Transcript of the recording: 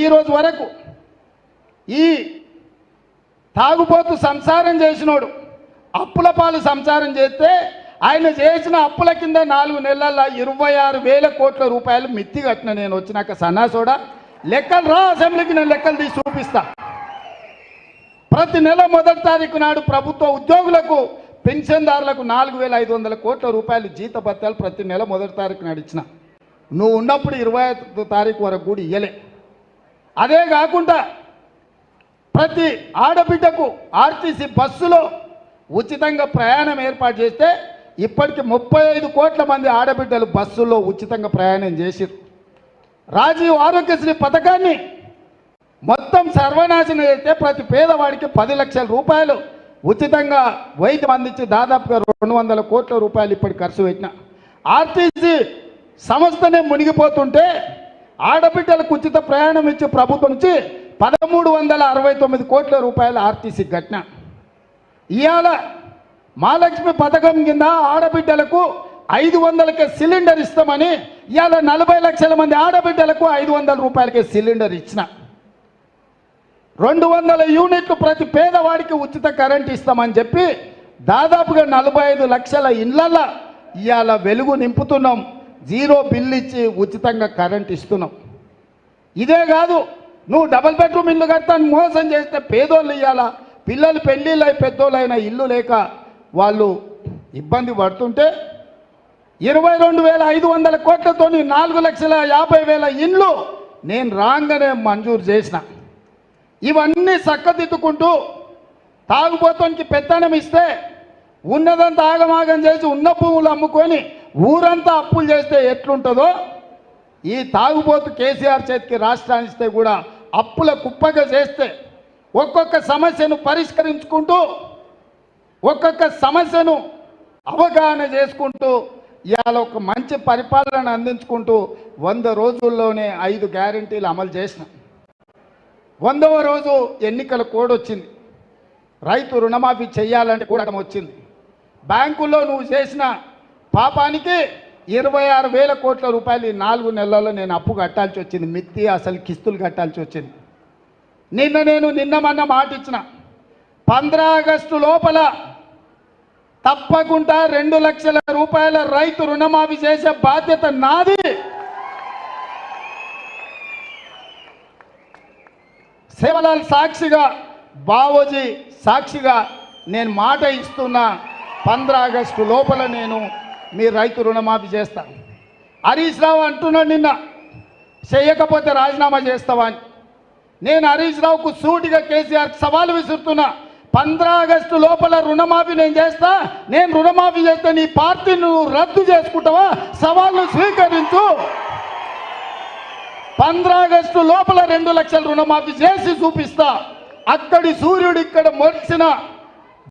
ఈ రోజు వరకు ఈ తాగుబోతు సంసారం చేసినోడు అప్పుల పాలు సంసారం చేస్తే ఆయన చేసిన అప్పుల కింద 4 నెలల్లో 26,000 కోట్ల రూపాయలు మిత్తి కట్టిన నేను వచ్చినాక సన్నాసోడా లెక్కలు రా అసెంబ్లీకి నేను లెక్కలు తీసి చూపిస్తా. ప్రతి నెల మొదటి తారీఖు నాడు ప్రభుత్వ ఉద్యోగులకు పెన్షన్దారులకు 4,500 కోట్ల రూపాయలు జీతభత్యాలు ప్రతి నెల మొదటి తారీఖు నాడు ఇచ్చిన. నువ్వు ఉన్నప్పుడు 25వ తారీఖు వరకు కూడా ఇయ్యలే. అదే కాకుండా ప్రతి ఆడబిడ్డకు ఆర్టీసీ బస్సులో ఉచితంగా ప్రయాణం ఏర్పాటు చేస్తే ఇప్పటికి 35 కోట్ల మంది ఆడబిడ్డలు బస్సుల్లో ఉచితంగా ప్రయాణం చేసిరు. రాజీవ్ ఆరోగ్యశ్రీ పథకాన్ని మొత్తం సర్వనాశనం చేస్తే ప్రతి పేదవాడికి 10 లక్షల రూపాయలు ఉచితంగా వైద్యం అందించి దాదాపుగా 200 కోట్ల రూపాయలు ఇప్పటి ఖర్చు పెట్టిన. ఆర్టీసీ సంస్థనే మునిగిపోతుంటే ఆడబిడ్డలకు ఉచిత ప్రయాణం ఇచ్చి ప్రభుత్వం నుంచి 1,369 కోట్ల రూపాయలు ఆర్టీసీ ఘటన. ఇవాళ మహాలక్ష్మి పథకం కింద ఆడబిడ్డలకు 500కే సిలిండర్ ఇస్తామని ఇవాళ 40 లక్షల మంది ఆడబిడ్డలకు 500 రూపాయలకే సిలిండర్ ఇచ్చిన. 200 యూనిట్లు ప్రతి పేదవాడికి ఉచిత కరెంట్ ఇస్తామని చెప్పి దాదాపుగా 45 లక్షల ఇళ్లలో ఇవాళ వెలుగు నింపుతున్నాం. 0 బిల్లు ఇచ్చి ఉచితంగా కరెంట్ ఇస్తున్నాం. ఇదే కాదు, నువ్వు డబుల్ బెడ్రూమ్ ఇల్లు కడతాను మోసం చేస్తే పేదోళ్ళు ఇవ్వాలా, పిల్లలు పెళ్ళిళ్ళు అయి పెద్దోళ్ళైన ఇల్లు లేక వాళ్ళు ఇబ్బంది పడుతుంటే 22,500 కోట్లతో 4,50,000 ఇండ్లు నేను రాగానే మంజూరు చేసిన. ఇవన్నీ చక్కదిద్దుకుంటూ తాగుబోతానికి పెత్తనం ఇస్తే ఉన్నదంతా ఆగమాగం చేసి ఉన్న భూములు అమ్ముకొని ఊరంతా అప్పులు చేస్తే ఎట్లుంటుందో ఈ తాగుబోతు కేసీఆర్ చేతికి రాష్ట్రాన్ని ఇస్తే కూడా అప్పుల కుప్పగా చేస్తే ఒక్కొక్క సమస్యను పరిష్కరించుకుంటూ ఒక్కొక్క సమస్యను అవగాహన చేసుకుంటూ ఇవాళ ఒక మంచి పరిపాలన అందించుకుంటూ 100 రోజుల్లోనే 5 గ్యారెంటీలు అమలు చేసిన. 100వ రోజు ఎన్నికల కోడ్ వచ్చింది. రైతు రుణమాఫీ చేయాలంటే కూడా వచ్చింది. బ్యాంకుల్లో నువ్వు చేసిన పాపానికి 26,000 కోట్ల రూపాయలు ఈ 4 నెలల్లో నేను అప్పు కట్టాల్సి వచ్చింది. మిత్తి అసలు కిస్తులు కట్టాల్సి వచ్చింది. నిన్న మొన్న మాట ఇచ్చిన 15 ఆగస్టు లోపల తప్పకుండా 2 లక్షల రూపాయల రైతు రుణమాఫీ చేసే బాధ్యత నాది. సేవలాల్ సాక్షిగా బావోజీ సాక్షిగా నేను మాట ఇస్తున్నా 15 ఆగస్టు లోపల నేను మీ రైతు రుణమాఫీ చేస్తాను. హరీష్ రావు అంటున్నాడు నిన్న చేయకపోతే రాజీనామా చేస్తావా అని. నేను హరీష్ రావుకు సూటిగా కేసీఆర్ సవాలు విసురుతున్నా. 15 ఆగస్టు లోపల రుణమాఫీ నేను చేస్తా. నేను రుణమాఫీ చేస్తే నీ పార్టీని నువ్వు రద్దు చేసుకుంటావా? సవాళ్ళు స్వీకరించు. 15 ఆగస్టు లోపల 2 లక్షల రుణమాఫీ చేసి చూపిస్తా. అక్కడి సూర్యుడు ఇక్కడ మొలిసిన